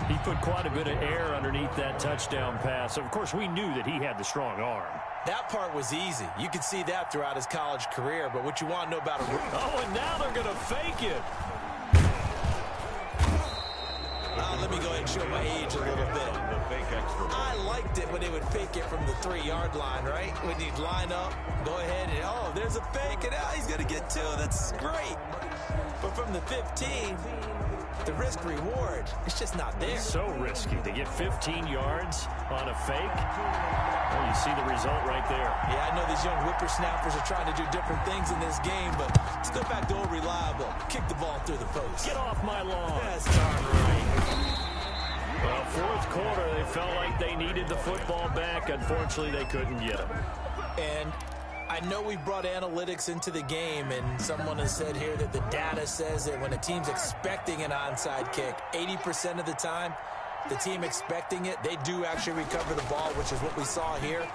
He put quite a bit of air underneath that touchdown pass. Of course, we knew that he had the strong arm. That part was easy. You could see that throughout his college career. But what you want to know about a... Oh, and now they're going to fake it. let me go ahead and show my age a little bit. I liked it when they would fake it from the 3-yard line, right? When you'd line up, go ahead and, oh, there's a fake, and he's going to get 2. That's great. But from the 15, the risk-reward, it's just not there. So risky to get 15 yards on a fake. Well, you see the result right there. Yeah, I know these young whippersnappers are trying to do different things in this game, but let's go back to old reliable. Kick the ball through the post. Get off my lawn. That's darn right. Well, fourth quarter, they felt like they needed the football back. Unfortunately, they couldn't get it. And I know we brought analytics into the game, and someone has said here that the data says that when a team's expecting an onside kick, 80% of the time, the team expecting it, they do actually recover the ball, which is what we saw here.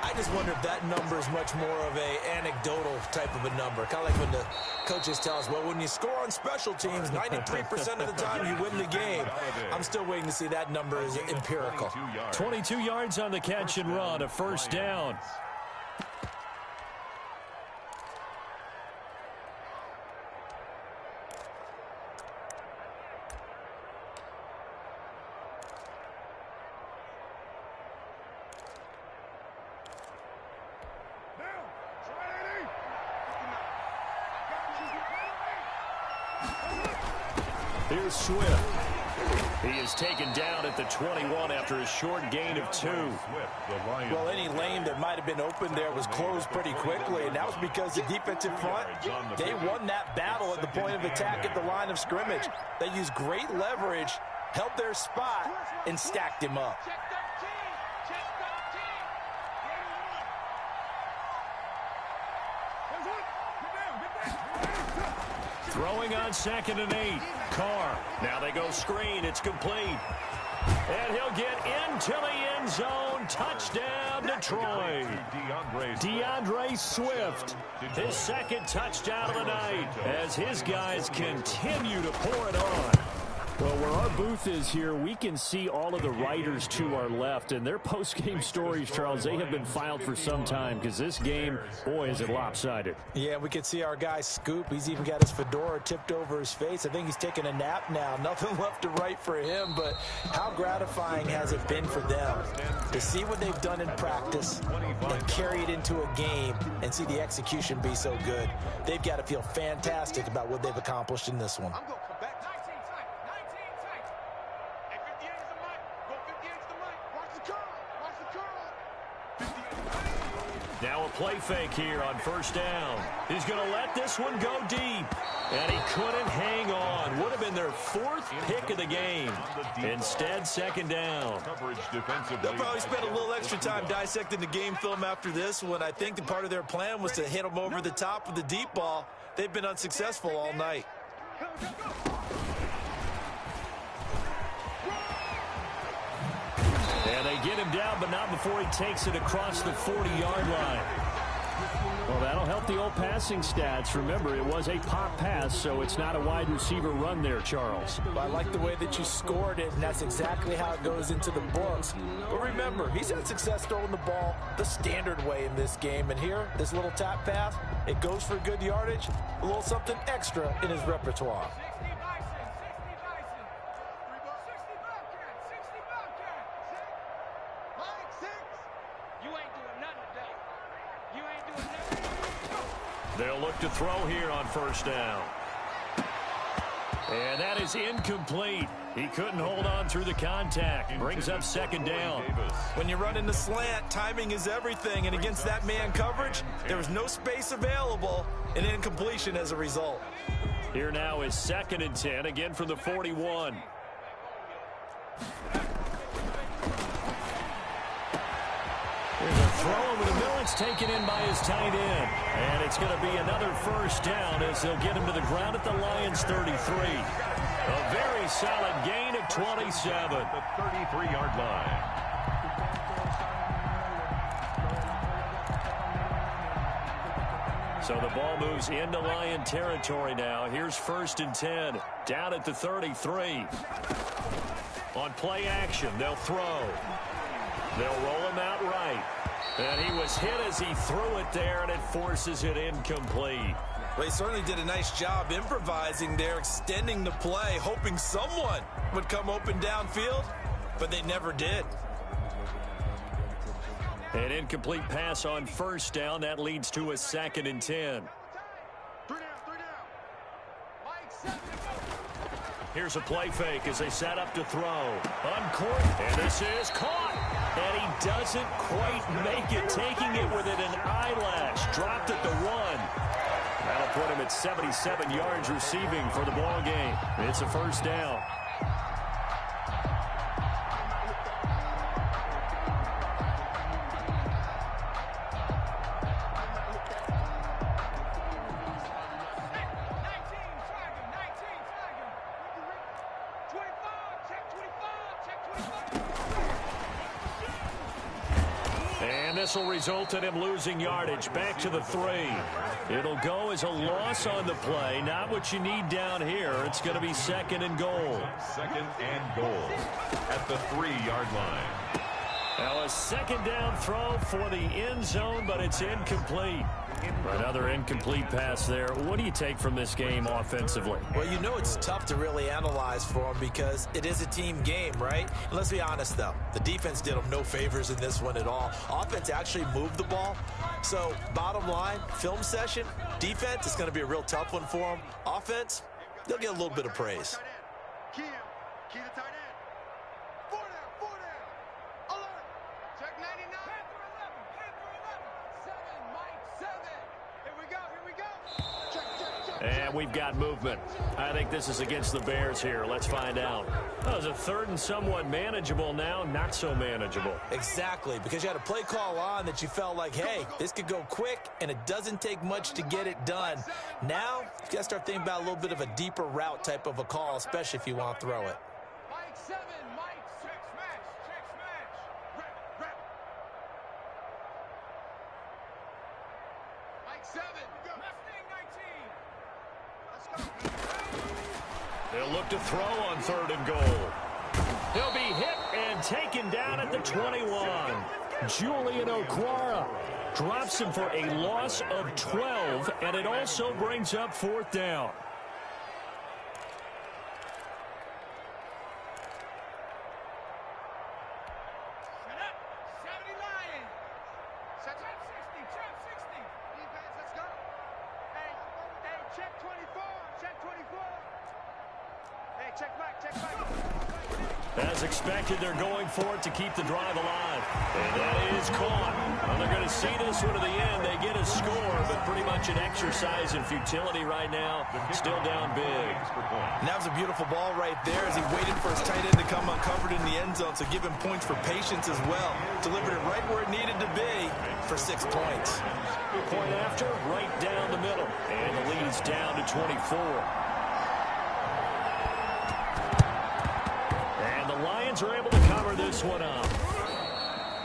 I just wonder if that number is much more of a anecdotal type of a number. Kind of like when the coaches tell us, well, when you score on special teams, 93% of the time you win the game. I'm still waiting to see that number is empirical. 22 yards on the catch and run, a first down. Here's Swift. He is taken down at the 21 after a short gain of 2. Well, any lane that might have been open there was closed pretty quickly, and that was because the defensive front, they won that battle at the point of attack at the line of scrimmage. They used great leverage, held their spot, and stacked him up. Throwing on 2nd and 8. Carr. Now they go screen. It's complete. And he'll get into the end zone. Touchdown, Detroit. DeAndre Swift. His 2nd touchdown of the night as his guys continue to pour it on. Well, where our booth is here, we can see all of the writers to our left, and their post-game stories, Charles, they have been filed for some time because this game, boy, is it lopsided. Yeah, we can see our guy Scoop. He's even got his fedora tipped over his face. I think he's taking a nap now. Nothing left to write for him, but how gratifying has it been for them to see what they've done in practice and carry it into a game and see the execution be so good. They've got to feel fantastic about what they've accomplished in this one. Now a play fake here on first down. He's going to let this one go deep. And he couldn't hang on. Would have been their 4th pick of the game. Instead, 2nd down. They'll probably spend a little extra time dissecting the game film after this one. I think the part of their plan was to hit them over the top with the deep ball. They've been unsuccessful all night. And they get him down, but not before he takes it across the 40-yard line. Well, that'll help the old passing stats. Remember, it was a pop pass, so it's not a wide receiver run there, Charles. I like the way that you scored it, and that's exactly how it goes into the books. But remember, he's had success throwing the ball the standard way in this game. And here, this little tap pass, it goes for good yardage, a little something extra in his repertoire. They'll look to throw here on first down. And that is incomplete. He couldn't hold on through the contact. Brings up 2nd down. When you run in the slant, timing is everything. And against that man coverage, there was no space available, and incompletion as a result. Here now is 2nd and 10, again from the 41. There's a throw over the middle. It's taken in by his tight end. And it's going to be another first down as they'll get him to the ground at the Lions' 33. A very solid gain of 27. The 33-yard line. So the ball moves into Lion territory now. Here's 1st and 10. Down at the 33. On play action, they'll throw. They'll roll him out right. And he was hit as he threw it there, and it forces it incomplete. Well, he certainly did a nice job improvising there, extending the play, hoping someone would come open downfield, but they never did. An incomplete pass on first down. That leads to a 2nd and 10. Here's a play fake as they set up to throw. On court, and this is caught. And he doesn't quite make it, taking it within an eyelash. Dropped at the 1. That'll put him at 77 yards receiving for the ball game. It's a first down. This will result in him losing yardage. Back to the 3. It'll go as a loss on the play. Not what you need down here. It's going to be 2nd and goal. 2nd and goal at the 3-yard line. Now a 2nd down throw for the end zone, but it's incomplete. Another incomplete pass there. What do you take from this game offensively? Well, you know it's tough to really analyze for them because it is a team game, right? And let's be honest, though. The defense did them no favors in this one at all. Offense actually moved the ball. So, bottom line, film session, defense is going to be a real tough one for them. Offense, they'll get a little bit of praise. Key the tight end. 4 down. Alert. Check 99. Panther 11. 7, Mike 7. Here we go. Check. And we've got movement. I think this is against the Bears here. Let's find out. That was a 3rd and somewhat manageable now. Not so manageable. Exactly, because you had a play call on that you felt like, hey, this could go quick, and it doesn't take much to get it done. Now, you got to start thinking about a little bit of a deeper route type of a call, especially if you want to throw it. Mike 7, Mike. Check smash. Rep. Mike 7. Mustang 19. Let's go. They'll look to throw on 3rd and goal. He'll be hit and taken down at the 21. Julian Okwara drops him for a loss of 12, and it also brings up 4th down. Set up. 70 Lions. Set up 60. Trap 60. Defense, let's go. Hey, check 24. Check 24. Hey, check back. As expected, they're going for it to keep the drive alive. And that is caught. Well, they're going to see this one to the end. They get a score, but pretty much an exercise in futility right now. Still down big. And that was a beautiful ball right there as he waited for his tight end to come uncovered in the end zone, so give him points for patience as well. Delivered it right where it needed to be for 6 points. Point after, right down the middle. And the lead is down to 24. Lions are able to cover this one up.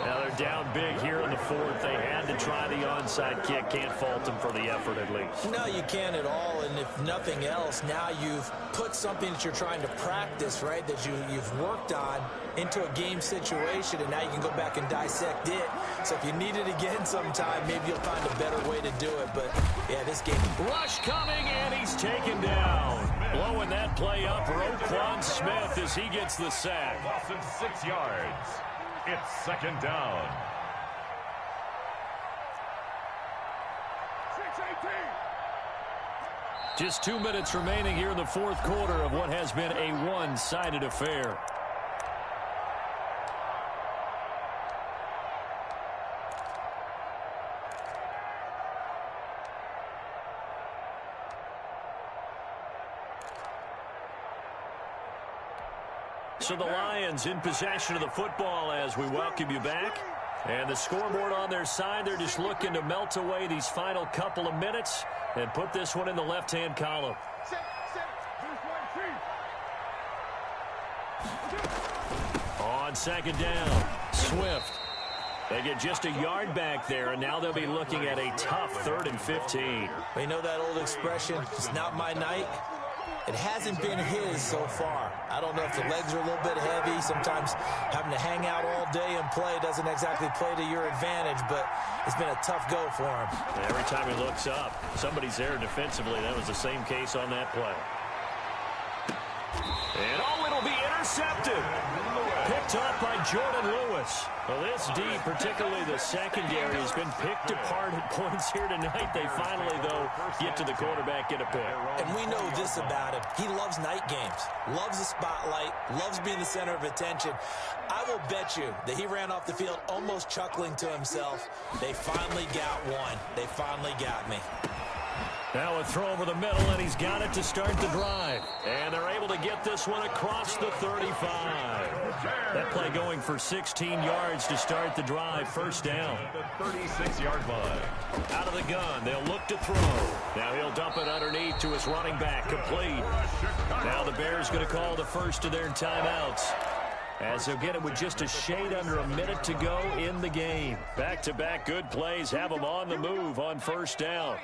Now they're down big here in the 4th. They had to try the onside kick. Can't fault them for the effort at least. No, you can't at all. And if nothing else, now you've put something that you're trying to practice, right, that you've worked on into a game situation, and now you can go back and dissect it. So if you need it again sometime, maybe you'll find a better way to do it. But, yeah, this game. Rush coming, and he's taken down. Blowing that play up, Roquan Smith as he gets the sack. Loss of 6 yards. It's 2nd down. 6-18. Just 2 minutes remaining here in the 4th quarter of what has been a one-sided affair. So the Lions in possession of the football as we welcome you back. And the scoreboard on their side, they're just looking to melt away these final couple of minutes and put this one in the left-hand column. On 2nd down, Swift. They get just a yard back there, and now they'll be looking at a tough 3rd and 15. We know that old expression, it's not my night. It hasn't been his so far. I don't know if the legs are a little bit heavy. Sometimes having to hang out all day and play doesn't exactly play to your advantage, but it's been a tough go for him. Every time he looks up, somebody's there defensively. That was the same case on that play. And it'll be intercepted. Picked up by Jordan Lewis. Well, this D, particularly the secondary, has been picked apart at points here tonight. They finally, though, get to the quarterback, get a pick. And we know this about him. He loves night games, loves the spotlight, loves being the center of attention. I will bet you that he ran off the field almost chuckling to himself. They finally got one. They finally got me. Now a throw over the middle, and he's got it to start the drive. And they're able to get this one across the 35. That play going for 16 yards to start the drive. First down. The 36-yard line. Out of the gun, they'll look to throw. Now he'll dump it underneath to his running back, complete. Now the Bears going to call the first of their timeouts, as they'll get it with just a shade under a minute to go in the game. Back-to-back good plays have them on the move on first down.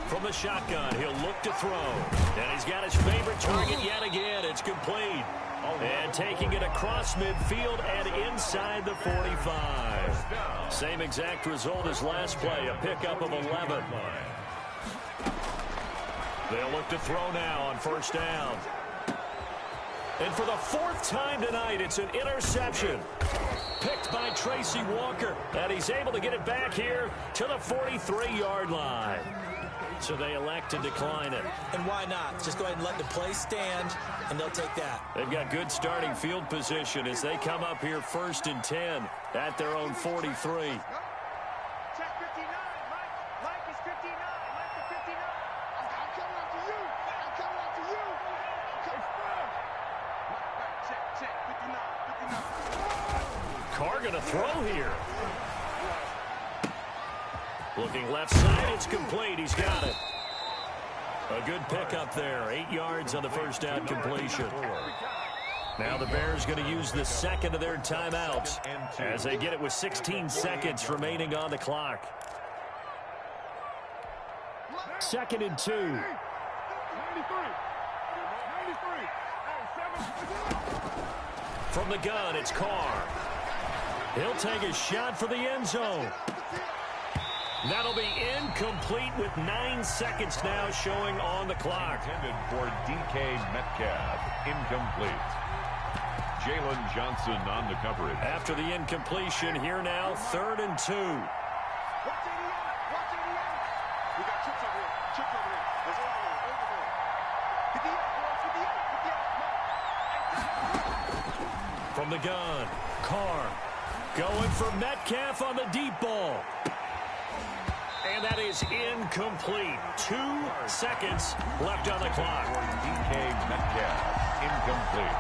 From the shotgun, he'll look to throw. And he's got his favorite target yet again. It's complete. And taking it across midfield and inside the 45. Same exact result as last play, a pickup of 11. They'll look to throw now on first down. And for the fourth time tonight, it's an interception. Picked by Tracy Walker. And he's able to get it back here to the 43-yard line. So they elect to decline it. And why not? Just go ahead and let the play stand, and they'll take that. They've got good starting field position as they come up here first and 10 at their own 43. Check 59. Mike is 59. Mike is 59. I'm coming up to you. I'm coming up to you. Check 59. Carr going to throw here. Looking left side, it's complete. He's got it. A good pickup there. 8 yards on the first down completion. Now the Bears going to use the second of their timeouts as they get it with 16 seconds remaining on the clock. 2nd and 2. 93. From the gun, it's Carr. He'll take a shot for the end zone. That'll be incomplete with 9 seconds now showing on the clock. Intended for DK Metcalf. Incomplete. Jalen Johnson on the coverage. After the incompletion, here now, 3rd and 2. Watch 88. Watch 88. We got chips over here. Chips over there. There's over there. Over there. 58. From the gun, Carr going for Metcalf on the deep ball. And that is incomplete. 2 seconds left on the clock. DK Metcalf. Incomplete.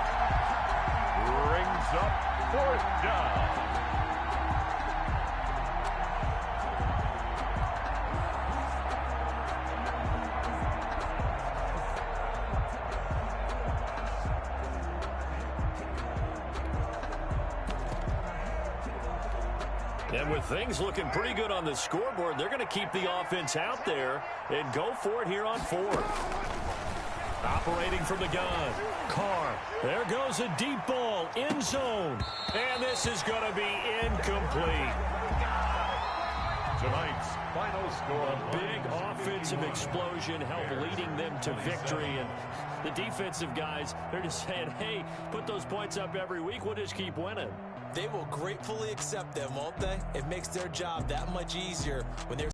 Brings up 4th down. And with things looking pretty good on the scoreboard, they're going to keep the offense out there and go for it here on 4th. Operating from the gun, Carr. There goes a deep ball, end zone. And this is going to be incomplete. Tonight's final score. A big offensive explosion helped leading them to victory. And the defensive guys, they're just saying, hey, put those points up every week. We'll just keep winning. They will gratefully accept them, won't they? It makes their job that much easier when they're